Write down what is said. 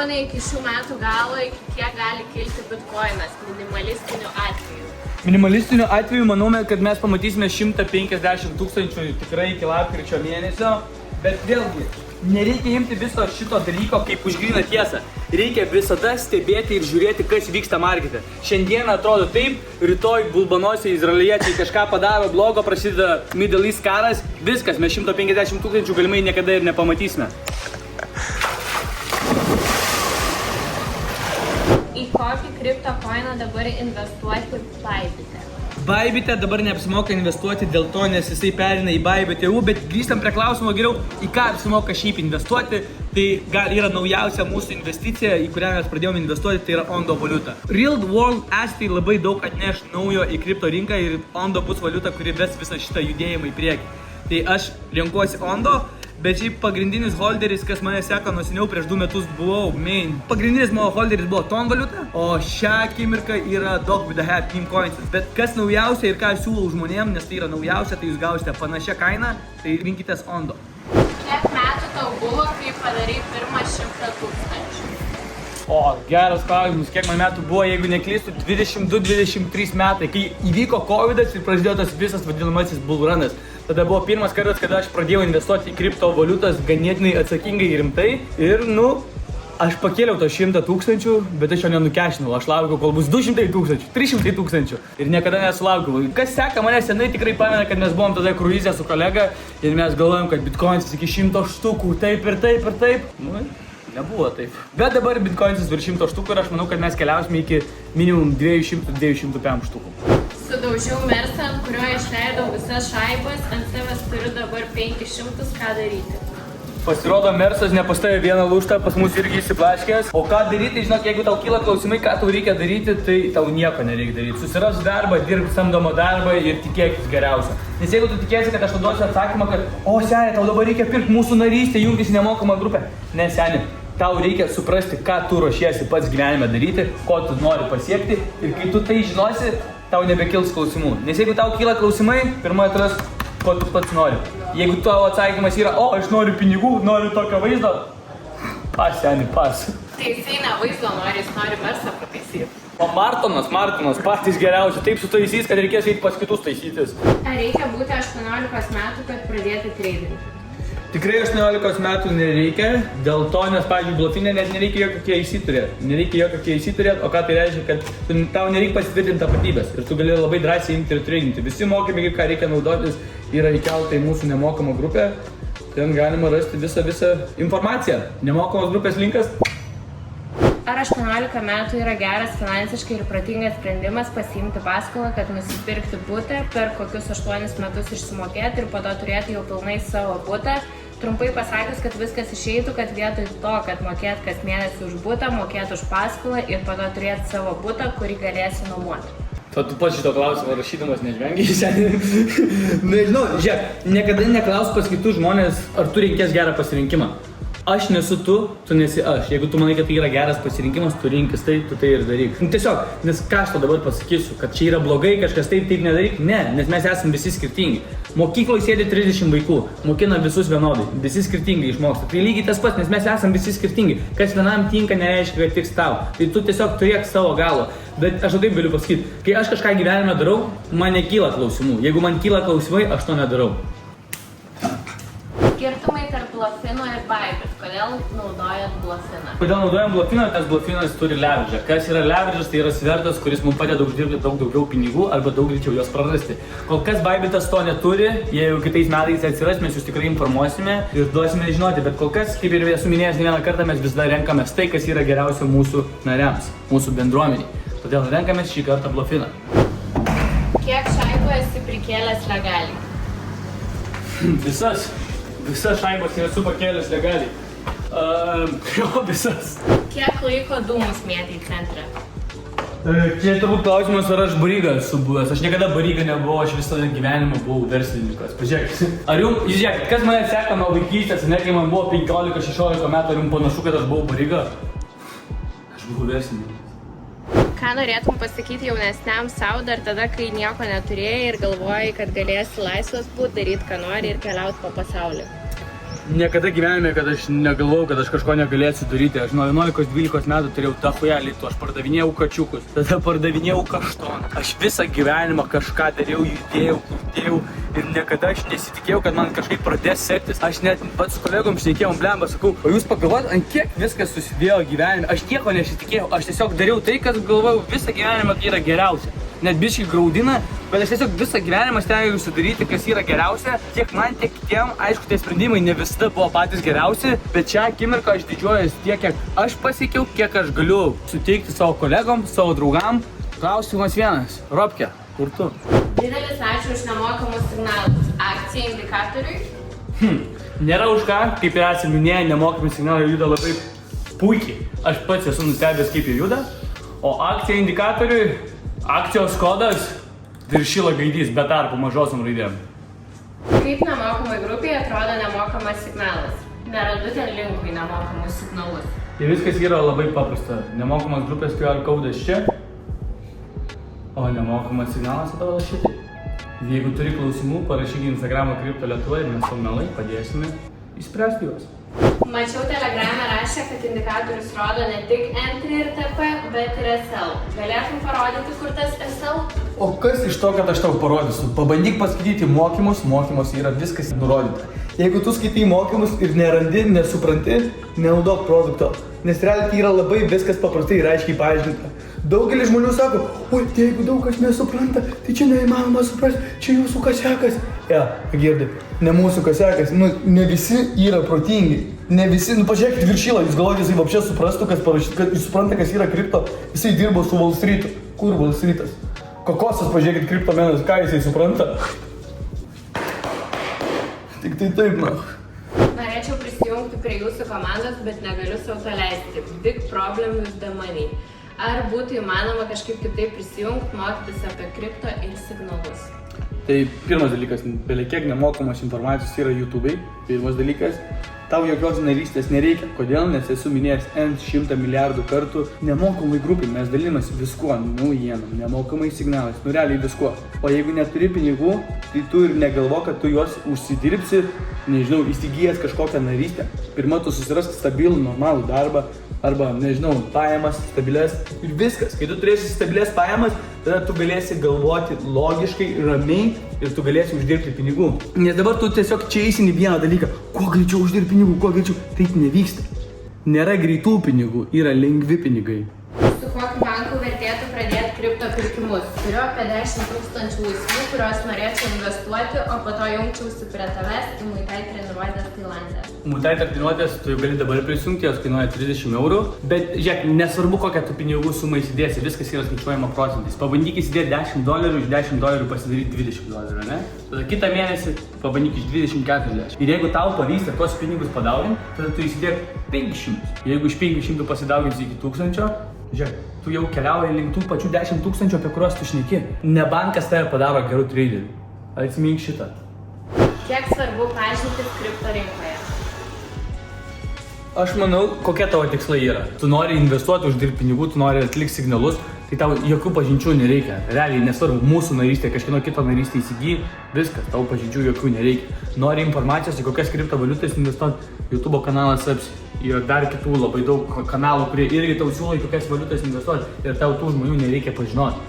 nuomonė iki šių metų galo, iki kiek gali kilti bitkoinas minimalistiniu atveju? Minimalistiniu atveju manome, kad mes pamatysime 150 000 tikrai iki lapkričio mėnesio, bet vėlgi, nereikia imti viso šito dalyko kaip už gryną tiesą. Reikia visada stebėti ir žiūrėti, kas vyksta markete. Šiandien atrodo taip, rytoj bulbanosiai izraeliečiai kažką padaro blogo, prasideda Middle East karas, viskas, mes 150 000 galimai niekada ir nepamatysime. Į kokį kriptokoiną dabar investuoti Bybite? Bybite dabar neapsimoka investuoti dėl to, nes jisai perina į Bybite, bet grįžtam prie klausimo geriau, į ką apsimoka šiaip investuoti. Tai yra naujausia mūsų investicija, į kurią mes pradėjome investuoti, tai yra Ondo valiuta. Real World Asset labai daug atneš naujo į kripto rinką ir Ondo bus valiuta, kuri ves visą šitą judėjimą į priekį. Tai aš renkuosi Ondo. Bet šiaip pagrindinis holderis, kas mane seka nuo seniau, prieš 2 metus buvau main. Pagrindinis mano holderis buvo Ton valiuta, o šią akimirką yra Dog with a Hat Team Coins. Bet kas naujausia ir ką aš siūlau žmonėm, nes tai yra naujausia, tai jūs gausite panašią kainą, tai rinkitės Ondo. Kiek metų tau buvo, kai padarai pirmą 100 000? O, geras klausimas, kiek man metų buvo, jeigu neklystu, 22-23 metai, kai įvyko Covidas ir prasidėjo tas visas vadinamasis bullrunas. Tada buvo pirmas kartas, kada aš pradėjau investuoti į kriptovaliutas ganėtinai atsakingai ir rimtai. Ir, aš pakėliau to 100 000, bet aš jo nenukešinau. Aš laukiau, kol bus 200 000, 300 000 ir niekada nesulaukiau. Kas seka mane senai tikrai pamena, kad mes buvom tada kruize su kolega ir mes galvojom, kad bitkoinas iki 100 štukų, taip ir taip ir taip. Nebuvo taip. Bet dabar bitkoinas virš 100 štukų ir aš manau, kad mes keliausime iki minimum 200-205 štukų. Sudaužiau Mersą, ant kurio išleidau visas šaibas, ant savęs turiu dabar 500, ką daryti? Pasirodo, Mersas nepastavė vieną lūžtą, pas mus irgi įsiblaškęs. O ką daryti, žinok, jeigu tau kyla klausimai, ką tau reikia daryti, tai tau nieko nereikia daryti. Susirask darbą, dirbk samdomą darbą ir tikėkis geriausio. Nes jeigu tu tikėsi, kad aš tau duosiu atsakymą, kad o seni, tau dabar reikia pirkti mūsų narystę, jungtis į nemokamą grupę. Ne seni, tau reikia suprasti, ką tu ruošiesi pats gyvenime daryti, ko tu nori pasiekti ir kai tu tai žinosi, tau nebekils klausimų. Nes jeigu tau kyla klausimai, pirmai atrask, ko tu pats nori. Jeigu tavo atsakymas yra, o, aš noriu pinigų, noriu tokio vaizdo, pas, seni, pas. Tai jisai ne vaizdo nori, jis nori Mersą pataisyti. O Martonas, patys geriausi, taip sutaisys, kad reikės eiti pas kitus taisytis. Ar reikia būti 18 metų, kad pradėti tradingą? Tikrai 18 metų nereikia, dėl to, nes, pavyzdžiui, blofinė net nereikia jokio KYC turėti. Nereikia jokio KYC turėti, o ką tai reiškia, kad tau nereikia pasitvirtinti tapatybės ir tu gali labai drąsiai imti ir tradingti. Visi mokymai, ką reikia naudotis, yra įkelta į mūsų nemokamą grupę. Ten galima rasti visą informaciją. Nemokamos grupės linkas. Ar 18 metų yra geras finansiškai ir protingas sprendimas pasiimti paskolą, kad nusipirkti butą, per kokius 8 metus išsimokėti ir po to turėti jau pilnai savo butą? Trumpai pasakius, kad viskas išeitų, kad vietoj to, kad mokėt kas mėnesį už butą, mokėt už paskolą ir po to turėti savo butą, kurį galėsi nuomoti. Tu pats šito klausimo rašydamas nežvengiai šiandien. Nežinau, žiūrėk, niekada neklaus pas kitus žmonės, ar tu reikės gerą pasirinkimą. Aš nesu tu nesi aš. Jeigu tu manai, kad tai yra geras pasirinkimas, tu rinkis tai, tu tai ir daryk. Tiesiog, nes ką aš to dabar pasakysiu, kad čia yra blogai, kažkas taip nedaryk. Ne, nes mes esame visi skirtingi. Mokykloje sėdi 30 vaikų, mokina visus vienodai, visi skirtingai išmoksta. Tai lygiai tas pats, nes mes esame visi skirtingi. Kas vienam tinka, nereiškia, kad tiks tau. Tai tu tiesiog turėk savo galo. Bet aš taip galiu pasakyti, kai aš kažką gyvenime darau, man nekyla klausimų. Jeigu man kyla klausimai, aš to nedarau. Skirtumai tarp blofino ir Bybit. Kodėl naudojat blofiną? Kodėl naudojam blofiną? Nes blofinas turi leveragę. Kas yra leveragas? Tai yra svertas, kuris mums padeda uždirbti daug daugiau pinigų arba daug greičiau juos prarasti. Kol kas Bybitas to neturi, jeigu kitais metais atsiras, mes jūs tikrai informuosime ir duosime žinoti. Bet kol kas, kaip ir esu minėjęs ne vieną kartą, mes vis dar renkamės tai, kas yra geriausio mūsų nariams, mūsų bendruomeniai. Todėl renkamės šį kartą blofiną. Kiek šaibų esi prikėlęs legaliai? Visas šaibas yra esu pakėlęs legaliai. Visas. Kiek laiko dūmus mėtai į centrą? Čia turbūt klausimas, ar aš baryga esu buvęs. Aš niekada baryga nebuvau, aš visą gyvenimą buvau verslininkas. Pažiūrėkit. Žiūrėkit, kas mane seka nuo vaikystės, ne, kai man buvo 15-16 metų, ar jums panašu, kad aš buvau baryga? Aš buvau verslininkas. Ką norėtum pasakyti jaunesniam sau dar tada, kai nieko neturėjai ir galvojai, kad galėsi laisvas būt, daryti, ką nori ir keliauti po pasaulį? Niekada gyvenime, kad aš negalvojau, kad aš kažko negalėsiu daryti. Aš nuo 11-12 metų turėjau dahuelį, aš pardavinėjau kačiukus, tada pardavinėjau kaštoną. Aš visą gyvenimą kažką dariau, judėjau, kurtėjau ir niekada aš nesitikėjau, kad man kažkaip pradės sektis. Aš net pats su kolegom šnekėjom, blemba, sakau, o jūs pagalvojat, ant kiek viskas susidėjo gyvenime. Aš nieko nesitikėjau, aš tiesiog dariau tai, kas galvojau visą gyvenimą yra geriausia. Net biškai graudina, bet aš tiesiog visą gyvenimą stengiausi daryti, kas yra geriausia. Tiek man, tiek kitiem, aišku, tie sprendimai ne visada buvo patys geriausi, bet šią akimirką aš didžiuojuosi tiek, kiek aš pasiekiau, kiek aš galiu suteikti savo kolegom, savo draugam. Klausimas vienas. Robke, kur tu? Didelis ačiū už nemokamus signalus. Akcija indikatoriui. Nėra už ką, kaip ir esame minėję, nemokami signalai juda labai puikiai. Aš pats esu nustebęs, kaip jie juda. O akcija indikatoriui, akcijos kodas Viršila Gaidys, be tarpų mažosiom raidėm. Kaip nemokamai grupėje atrodo nemokamas signalas? Nerandu ten linkų į nemokamus signalus. Tai viskas yra labai paprasta. Nemokamas grupės QR kodas čia, o nemokamas signalas atrodo šitai. Jeigu turi klausimų, parašyk į Instagramą Kripto Lietuva ir mes sau mielai padėsime išspręsti juos. Mačiau Telegram'e rašė, kad indikatorius rodo ne tik Entry ir TP, bet ir SL. Galėtum parodyti, kur tas SL? O kas iš to, kad aš tau parodysiu? Pabandyk paskaityti mokymus, mokymuose yra viskas nurodyta. Jeigu tu skaitai mokymus ir nerandi, nesupranti, nenaudok produkto. Nes realiai tai yra labai viskas paprastai ir aiškiai paaiškinta. Daugelis žmonių sako, oi, jeigu daug kas nesupranta, tai čia neįmanoma suprasti, čia jūsų kasiakas. Girdi, ne mūsų kasiakas, ne visi yra protingi, ne visi, pažiūrėkit Viršilą, jūs galvojate, jisai vapšė suprastų, kas parašyta, kad jis supranta, kas yra kripto, jisai dirbo su Wall Streetu. Kur Wall Streetas? Kokosas, pažiūrėkit, kriptomenas, ką jisai supranta? Tik tai taip, Norėčiau prisijungti prie jūsų komandos, bet negaliu sau to leisti. Big problem with the money. Ar būtų įmanoma kažkaip kitaip prisijungti, mokytis apie kripto ir signalus? Tai pirmas dalykas, belekiek nemokamos informacijos yra YouTube'ai. Pirmas dalykas, tau jokios narystės nereikia. Kodėl? Nes esu minėjęs N100 milijardų kartų. Nemokamai grupai mes dalinamės viskuo, naujienom, nemokamai signalais, realiai viskuo. O jeigu neturi pinigų, tai tu ir negalvo, kad tu juos užsidirbsi, nežinau, įsigijęs kažkokią narystę. Pirma, tu susirask stabilų, normalų darbą, arba, nežinau, pajamas, stabilias ir viskas. Kai tu turėsi stabilias pajamas, tada tu galėsi galvoti logiškai, ramiai ir tu galėsi uždirbti pinigų. Nes dabar tu tiesiog čia eisini vieną dalyką, kuo greičiau uždirbti pinigų, kuo greičiau. Taip nevyksta. Nėra greitų pinigų, yra lengvi pinigai. Su kokiu banku vertėtų pradėti kripto pirkimus? Turiu apie 10 000 laisvų, kuriuos norėčiau investuoti, o po to jungčiausi prie tavęs į Muay-Thai treniruotės Tailande. Muay-Thai treniruotės tu gali dabar prisijungti, jos kainuoja 30 €. Bet žiūrėk, nesvarbu kokią tu pinigų sumą įsidėsi, viskas yra skaičiuojama procentais. Pabandyk įsidėti $10, iš $10 pasidaryti $20, ne? Tada kitą mėnesį pabandyk iš 20 40. Ir jeigu tau pavyksta tuos pinigus padauginti, tada tu įsidėk 500. Jeigu iš 500 pasidauginsi iki 1000, žiūrėk, tu jau keliauji link tų pačių 10 000, apie kuriuos tu šneki. Ne bankas tave padaro gerų traderių. Atsimink šitą. Kiek svarbu pažintis kripto rinkoje? Aš manau, kokie tavo tikslai yra. Tu nori investuoti, uždirbti pinigų, tu nori atlikti signalus, tai tau jokių pažinčių nereikia. Realiai nesvarbu, mūsų narystė, kažkieno kito narystė įsigyji, viskas, tau pažinčių jokių nereikia. Nori informacijos, į kokias kriptovaliutas investuoti, YouTube kanalas apsi. Yra dar kitų labai daug kanalų, kurie irgi tau siūlo į kokias valiutas investuoti ir tau tų žmonių nereikia pažinoti.